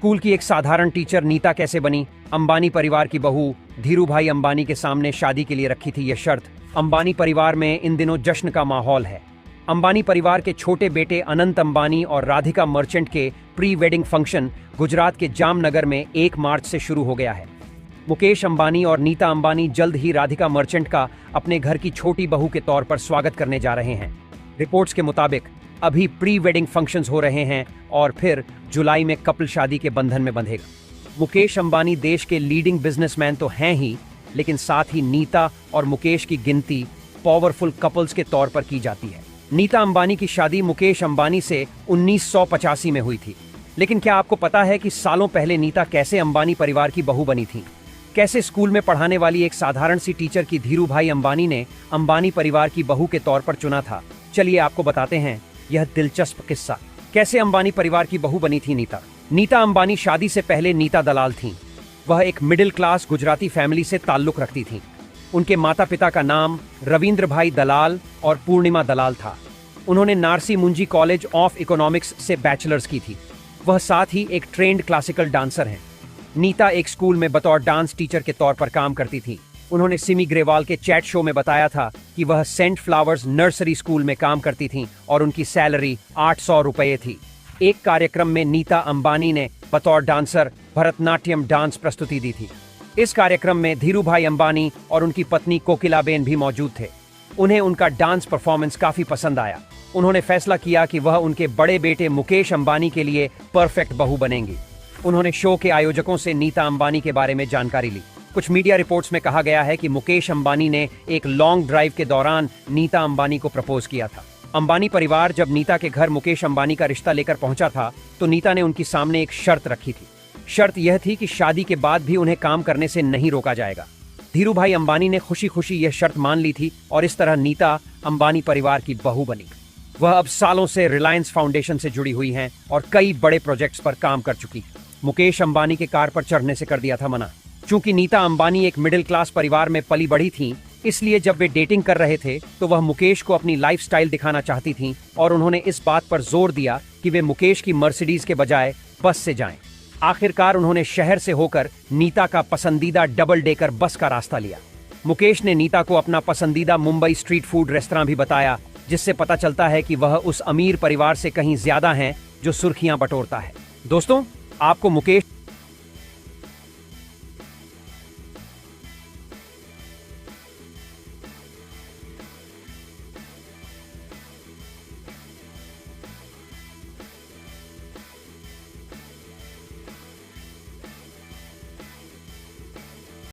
School की एक साधारण टीचर नीता कैसे बनी? अंबानी परिवार की बहू धीरूभाई अंबानी के सामने शादी के लिए रखी थी यह शर्त। अंबानी परिवार में इन दिनों जश्न का माहौल है। अंबानी परिवार के छोटे बेटे अनंत अंबानी और राधिका मर्चेंट के प्री वेडिंग फंक्शन गुजरात के जामनगर में 1 मार्च से शुरू हो गया है। मुकेश अंबानी और नीता अंबानी जल्द ही राधिका मर्चेंट का अपने घर की छोटी बहू के तौर पर स्वागत करने जा रहे हैं। रिपोर्ट्स के मुताबिक अभी प्री वेडिंग फंक्शंस हो रहे हैं और फिर जुलाई में कपल शादी के बंधन में बंधेगा। मुकेश अंबानी देश के लीडिंग बिजनेसमैन तो हैं ही, लेकिन साथ ही नीता और मुकेश की गिनती पावरफुल कपल्स के तौर पर की जाती है। नीता अंबानी की शादी मुकेश अंबानी से 1985 में हुई थी। लेकिन क्या आपको पता है कि सालों पहले नीता कैसे अंबानी परिवार की बहू बनी थी? कैसे स्कूल में पढ़ाने वाली एक साधारण सी टीचर की धीरूभाई अंबानी ने अंबानी परिवार की बहू के तौर पर चुना था? चलिए आपको बताते हैं यह दिलचस्प किस्सा। कैसे अंबानी परिवार की बहू बनी थी नीता? नीता अंबानी शादी से पहले नीता दलाल थीं। वह एक मिडिल क्लास गुजराती फैमिली से ताल्लुक रखती थीं। उनके माता पिता का नाम रविंद्र भाई दलाल और पूर्णिमा दलाल था। उन्होंने नारसी मुंजी कॉलेज ऑफ इकोनॉमिक्स से बैचलर्स की थी। वह साथ ही एक ट्रेंड क्लासिकल डांसर हैं। नीता एक स्कूल में बतौर डांस टीचर के तौर पर काम करती थी। उन्होंने सिमी ग्रेवाल के चैट शो में बताया था कि वह सेंट फ्लावर्स नर्सरी स्कूल में काम करती थीं और उनकी सैलरी 800 रुपये थी। एक कार्यक्रम में नीता अंबानी ने बतौर डांसर भरतनाट्यम डांस प्रस्तुति दी थी। इस कार्यक्रम में धीरूभाई अंबानी और उनकी पत्नी कोकिलाबेन भी मौजूद थे। उन्हें उनका डांस परफॉर्मेंस काफी पसंद आया। उन्होंने फैसला किया कि वह उनके बड़े बेटे मुकेश अंबानी के लिए परफेक्ट बहू बनेंगी। उन्होंने शो के आयोजकों से नीता अंबानी के बारे में जानकारी ली। कुछ मीडिया रिपोर्ट्स में कहा गया है कि मुकेश अंबानी ने एक लॉन्ग ड्राइव के दौरान नीता अंबानी को प्रपोज किया था। अंबानी परिवार जब नीता के घर मुकेश अंबानी का रिश्ता लेकर पहुंचा था तो नीता ने उनके सामने एक शर्त रखी थी। शर्त यह थी कि शादी के बाद भी उन्हें काम करने से नहीं रोका जाएगा। धीरूभाई अंबानी ने खुशी खुशी यह शर्त मान ली थी और इस तरह नीता अंबानी परिवार की बहू बनी। वह अब सालों से रिलायंस फाउंडेशन से जुड़ी हुई हैं और कई बड़े प्रोजेक्ट्स पर काम कर चुकी है। मुकेश अंबानी के कार पर चढ़ने से कर दिया था मना। चूंकि नीता अंबानी एक मिडिल क्लास परिवार में पली बढ़ी थीं, इसलिए जब वे डेटिंग कर रहे थे तो वह मुकेश को अपनी लाइफस्टाइल दिखाना चाहती थीं और उन्होंने इस बात पर जोर दिया कि वे मुकेश की मर्सिडीज के बजाय बस से जाएं। आखिरकार उन्होंने शहर से होकर नीता का पसंदीदा डबल डेकर बस का रास्ता लिया। मुकेश ने नीता को अपना पसंदीदा मुंबई स्ट्रीट फूड रेस्तरां भी बताया, जिससे पता चलता है कि वह उस अमीर परिवार से कहीं ज्यादा हैं जो सुर्खियां बटोरता है। दोस्तों, आपको मुकेश